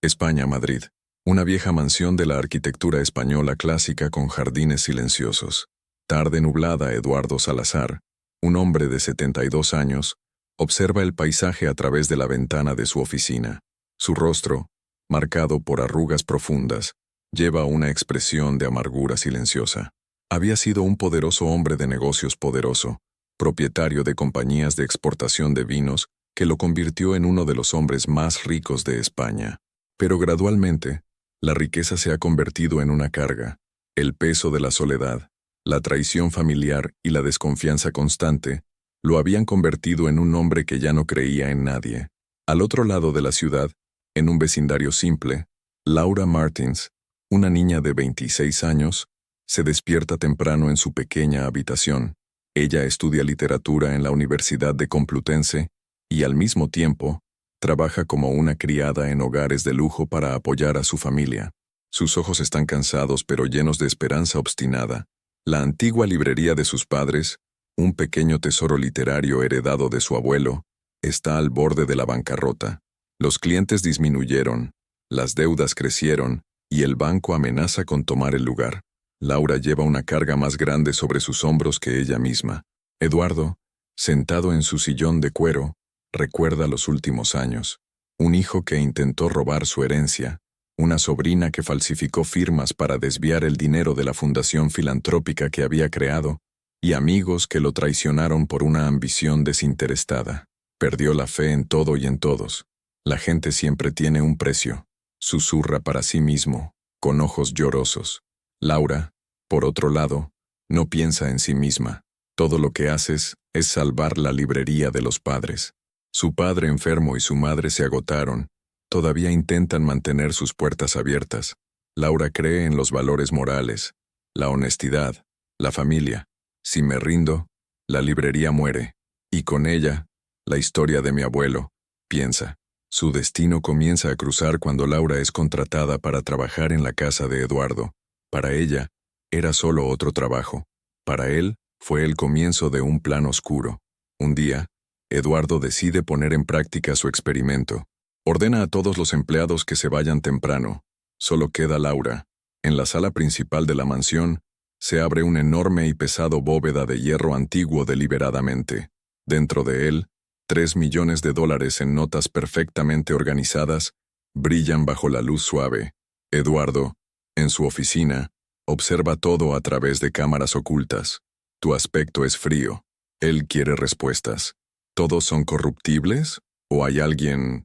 España, Madrid. Una vieja mansión de la arquitectura española clásica con jardines silenciosos. Tarde nublada, Eduardo Salazar, un hombre de 72 años, observa el paisaje a través de la ventana de su oficina. Su rostro, marcado por arrugas profundas, lleva una expresión de amargura silenciosa. Había sido un poderoso hombre de negocios poderoso, propietario de compañías de exportación de vinos, que lo convirtió en uno de los hombres más ricos de España. Pero gradualmente, la riqueza se ha convertido en una carga. El peso de la soledad, la traición familiar y la desconfianza constante lo habían convertido en un hombre que ya no creía en nadie. Al otro lado de la ciudad, en un vecindario simple, Laura Martins, una niña de 26 años, se despierta temprano en su pequeña habitación. Ella estudia literatura en la Universidad de Complutense y al mismo tiempo, trabaja como una criada en hogares de lujo para apoyar a su familia. Sus ojos están cansados pero llenos de esperanza obstinada. La antigua librería de sus padres, un pequeño tesoro literario heredado de su abuelo, está al borde de la bancarrota. Los clientes disminuyeron, las deudas crecieron y el banco amenaza con tomar el lugar. Laura lleva una carga más grande sobre sus hombros que ella misma. Eduardo, sentado en su sillón de cuero, recuerda los últimos años. Un hijo que intentó robar su herencia, una sobrina que falsificó firmas para desviar el dinero de la fundación filantrópica que había creado, y amigos que lo traicionaron por una ambición desinteresada. Perdió la fe en todo y en todos. La gente siempre tiene un precio. Susurra para sí mismo, con ojos llorosos. Laura, por otro lado, no piensa en sí misma. Todo lo que haces es salvar la librería de los padres. Su padre enfermo y su madre se agotaron. Todavía intentan mantener sus puertas abiertas. Laura cree en los valores morales, la honestidad, la familia. Si me rindo, la librería muere. Y con ella, la historia de mi abuelo, piensa. Su destino comienza a cruzar cuando Laura es contratada para trabajar en la casa de Eduardo. Para ella, era solo otro trabajo. Para él, fue el comienzo de un plan oscuro. Un día, Eduardo decide poner en práctica su experimento. Ordena a todos los empleados que se vayan temprano. Solo queda Laura. En la sala principal de la mansión, se abre un enorme y pesado bóveda de hierro antiguo deliberadamente. Dentro de él, $3 millones en notas perfectamente organizadas brillan bajo la luz suave. Eduardo, en su oficina, observa todo a través de cámaras ocultas. Tu aspecto es frío. Él quiere respuestas. ¿Todos son corruptibles? ¿O hay alguien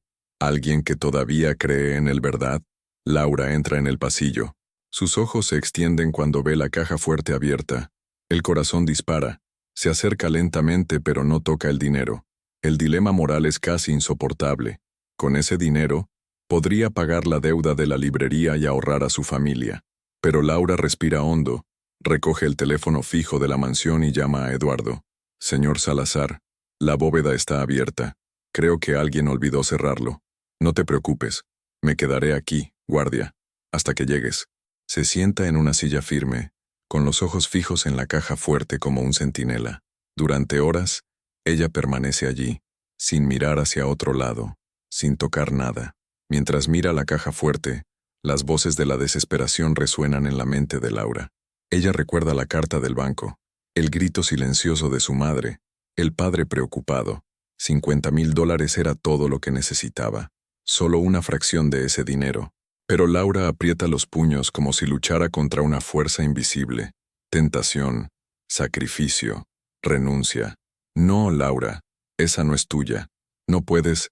que todavía cree en el verdad? Laura entra en el pasillo. Sus ojos se extienden cuando ve la caja fuerte abierta. El corazón dispara. Se acerca lentamente pero no toca el dinero. El dilema moral es casi insoportable. Con ese dinero, podría pagar la deuda de la librería y ahorrar a su familia. Pero Laura respira hondo, recoge el teléfono fijo de la mansión y llama a Eduardo. Señor Salazar, la bóveda está abierta. Creo que alguien olvidó cerrarlo. No te preocupes. Me quedaré aquí, guardia, hasta que llegues. Se sienta en una silla firme, con los ojos fijos en la caja fuerte como un centinela. Durante horas, ella permanece allí, sin mirar hacia otro lado, sin tocar nada. Mientras mira la caja fuerte, las voces de la desesperación resuenan en la mente de Laura. Ella recuerda la carta del banco, el grito silencioso de su madre, el padre preocupado. $50,000 era todo lo que necesitaba, solo una fracción de ese dinero. Pero Laura aprieta los puños como si luchara contra una fuerza invisible. Tentación, sacrificio, renuncia. No, Laura, esa no es tuya. No puedes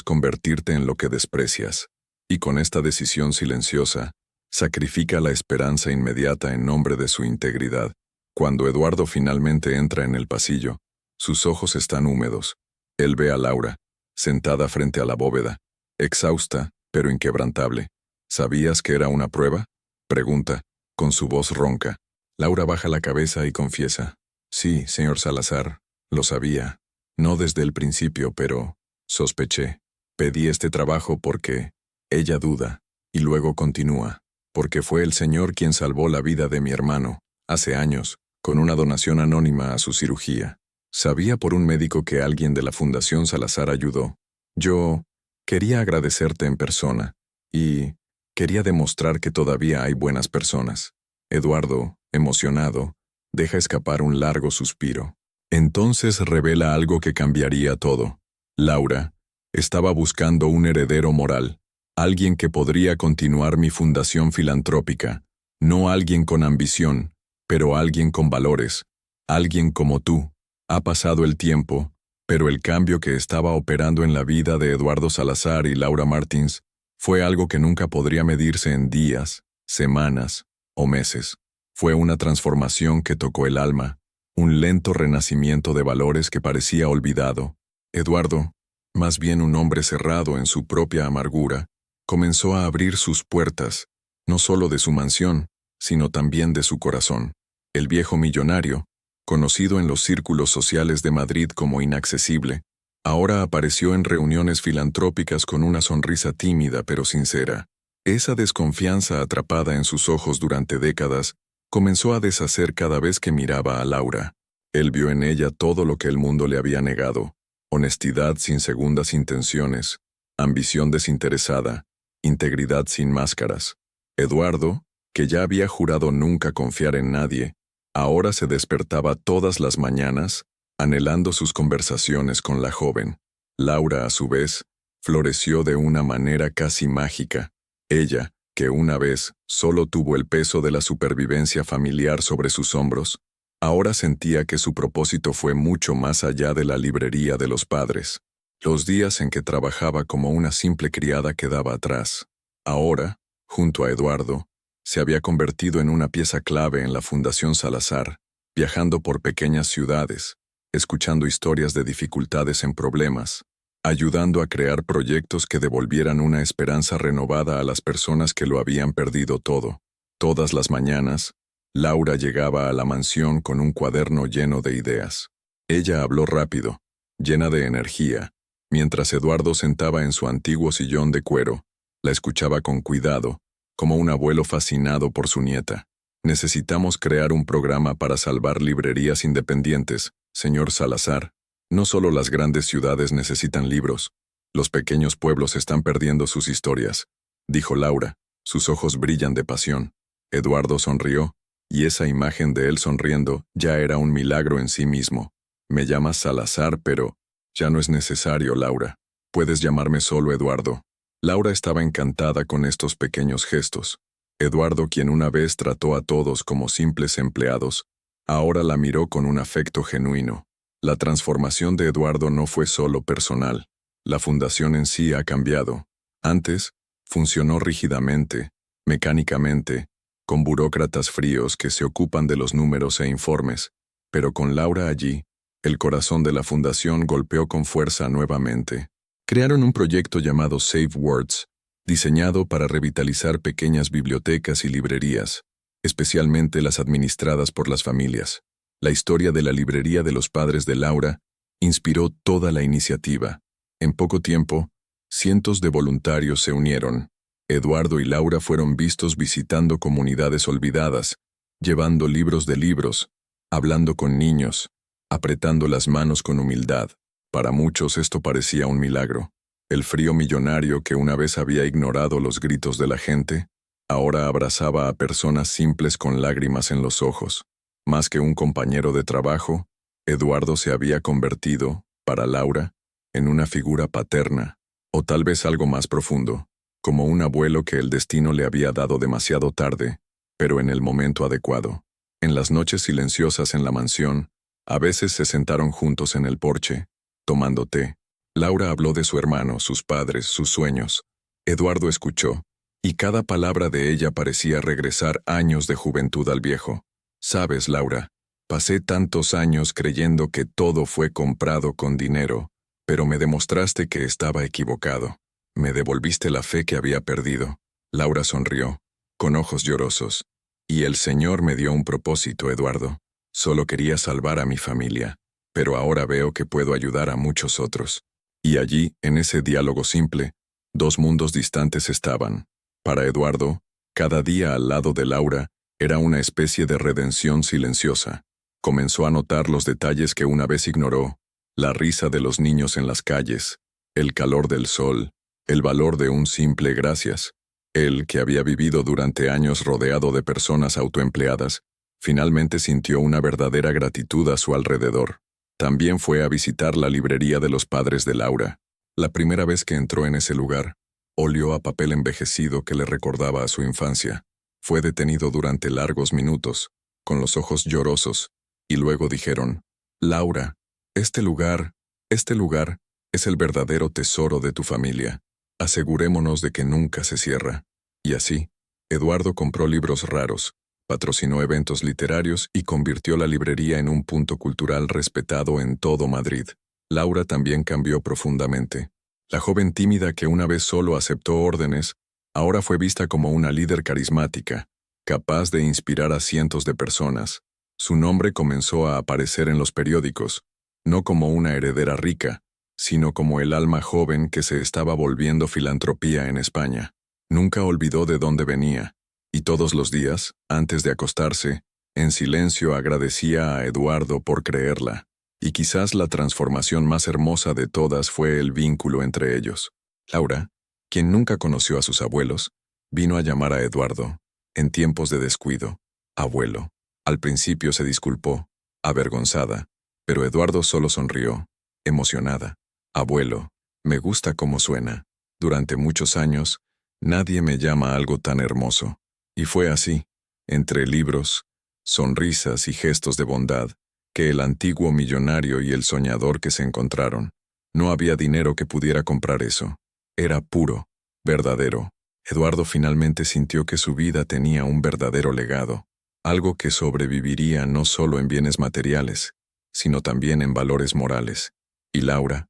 convertirte en lo que desprecias. Y con esta decisión silenciosa, sacrifica la esperanza inmediata en nombre de su integridad. Cuando Eduardo finalmente entra en el pasillo, sus ojos están húmedos. Él ve a Laura, sentada frente a la bóveda, exhausta, pero inquebrantable. ¿Sabías que era una prueba? Pregunta, con su voz ronca. Laura baja la cabeza y confiesa. Sí, señor Salazar, lo sabía. No desde el principio, pero sospeché. Pedí este trabajo porque... Ella duda, y luego continúa. Porque fue el Señor quien salvó la vida de mi hermano, hace años, con una donación anónima a su cirugía. Sabía por un médico que alguien de la Fundación Salazar ayudó. Yo quería agradecerte en persona. Y quería demostrar que todavía hay buenas personas. Eduardo, emocionado, deja escapar un largo suspiro. Entonces revela algo que cambiaría todo. Laura estaba buscando un heredero moral, alguien que podría continuar mi fundación filantrópica, no alguien con ambición, pero alguien con valores, alguien como tú. Ha pasado el tiempo, pero el cambio que estaba operando en la vida de Eduardo Salazar y Laura Martins fue algo que nunca podría medirse en días, semanas o meses. Fue una transformación que tocó el alma, un lento renacimiento de valores que parecía olvidado. Eduardo, más bien un hombre cerrado en su propia amargura, comenzó a abrir sus puertas, no solo de su mansión, sino también de su corazón. El viejo millonario, conocido en los círculos sociales de Madrid como inaccesible, ahora apareció en reuniones filantrópicas con una sonrisa tímida pero sincera. Esa desconfianza atrapada en sus ojos durante décadas comenzó a deshacer cada vez que miraba a Laura. Él vio en ella todo lo que el mundo le había negado: honestidad sin segundas intenciones, ambición desinteresada, integridad sin máscaras. Eduardo, que ya había jurado nunca confiar en nadie, ahora se despertaba todas las mañanas, anhelando sus conversaciones con la joven. Laura, a su vez, floreció de una manera casi mágica. Ella, que una vez solo tuvo el peso de la supervivencia familiar sobre sus hombros, ahora sentía que su propósito fue mucho más allá de la librería de los padres. Los días en que trabajaba como una simple criada quedaba atrás. Ahora, junto a Eduardo, se había convertido en una pieza clave en la Fundación Salazar, viajando por pequeñas ciudades, escuchando historias de dificultades en problemas, ayudando a crear proyectos que devolvieran una esperanza renovada a las personas que lo habían perdido todo. Todas las mañanas, Laura llegaba a la mansión con un cuaderno lleno de ideas. Ella habló rápido, llena de energía, mientras Eduardo sentaba en su antiguo sillón de cuero. La escuchaba con cuidado, como un abuelo fascinado por su nieta. Necesitamos crear un programa para salvar librerías independientes, señor Salazar. No solo las grandes ciudades necesitan libros, los pequeños pueblos están perdiendo sus historias, dijo Laura. Sus ojos brillan de pasión. Eduardo sonrió, y esa imagen de él sonriendo ya era un milagro en sí mismo. Me llamas Salazar, pero ya no es necesario, Laura. Puedes llamarme solo Eduardo. Laura estaba encantada con estos pequeños gestos. Eduardo, quien una vez trató a todos como simples empleados, ahora la miró con un afecto genuino. La transformación de Eduardo no fue solo personal. La fundación en sí ha cambiado. Antes, funcionó rígidamente, mecánicamente, con burócratas fríos que se ocupan de los números e informes, pero con Laura allí, el corazón de la fundación golpeó con fuerza nuevamente. Crearon un proyecto llamado Save Words, diseñado para revitalizar pequeñas bibliotecas y librerías, especialmente las administradas por las familias. La historia de la librería de los padres de Laura inspiró toda la iniciativa. En poco tiempo, cientos de voluntarios se unieron. Eduardo y Laura fueron vistos visitando comunidades olvidadas, llevando libros de libros, hablando con niños, apretando las manos con humildad. Para muchos esto parecía un milagro. El frío millonario que una vez había ignorado los gritos de la gente, ahora abrazaba a personas simples con lágrimas en los ojos. Más que un compañero de trabajo, Eduardo se había convertido, para Laura, en una figura paterna, o tal vez algo más profundo, como un abuelo que el destino le había dado demasiado tarde, pero en el momento adecuado. En las noches silenciosas en la mansión, a veces se sentaron juntos en el porche, tomando té. Laura habló de su hermano, sus padres, sus sueños. Eduardo escuchó, y cada palabra de ella parecía regresar años de juventud al viejo. Sabes, Laura, pasé tantos años creyendo que todo fue comprado con dinero, pero me demostraste que estaba equivocado. Me devolviste la fe que había perdido. Laura sonrió, con ojos llorosos. Y el Señor me dio un propósito, Eduardo. Solo quería salvar a mi familia, pero ahora veo que puedo ayudar a muchos otros. Y allí, en ese diálogo simple, dos mundos distantes estaban. Para Eduardo, cada día al lado de Laura era una especie de redención silenciosa. Comenzó a notar los detalles que una vez ignoró: la risa de los niños en las calles, el calor del sol, el valor de un simple gracias. Él, que había vivido durante años rodeado de personas autoempleadas, finalmente sintió una verdadera gratitud a su alrededor. También fue a visitar la librería de los padres de Laura. La primera vez que entró en ese lugar, olió a papel envejecido que le recordaba a su infancia. Fue detenido durante largos minutos, con los ojos llorosos, y luego dijeron: «Laura, este lugar es el verdadero tesoro de tu familia. Asegurémonos de que nunca se cierra». Y así, Eduardo compró libros raros, patrocinó eventos literarios y convirtió la librería en un punto cultural respetado en todo Madrid. Laura también cambió profundamente. La joven tímida que una vez solo aceptó órdenes, ahora fue vista como una líder carismática, capaz de inspirar a cientos de personas. Su nombre comenzó a aparecer en los periódicos, no como una heredera rica, sino como el alma joven que se estaba volviendo filantropía en España. Nunca olvidó de dónde venía, y todos los días, antes de acostarse, en silencio agradecía a Eduardo por creerla. Y quizás la transformación más hermosa de todas fue el vínculo entre ellos. Laura, quien nunca conoció a sus abuelos, vino a llamar a Eduardo, en tiempos de descuido, abuelo. Al principio se disculpó, avergonzada, pero Eduardo solo sonrió, emocionada. Abuelo, me gusta cómo suena. Durante muchos años, nadie me llama algo tan hermoso. Y fue así, entre libros, sonrisas y gestos de bondad, que el antiguo millonario y el soñador que se encontraron. No había dinero que pudiera comprar eso. Era puro, verdadero. Eduardo finalmente sintió que su vida tenía un verdadero legado, algo que sobreviviría no solo en bienes materiales, sino también en valores morales. Y Laura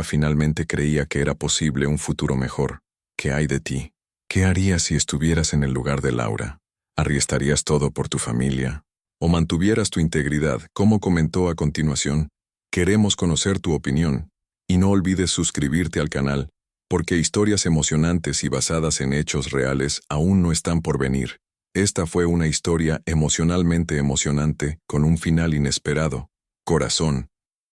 finalmente creía que era posible un futuro mejor. ¿Qué hay de ti? ¿Qué harías si estuvieras en el lugar de Laura? ¿Arriesgarías todo por tu familia? ¿O mantuvieras tu integridad? Como comentó a continuación, queremos conocer tu opinión. Y no olvides suscribirte al canal, porque historias emocionantes y basadas en hechos reales aún no están por venir. Esta fue una historia emocionalmente emocionante con un final inesperado. Corazón,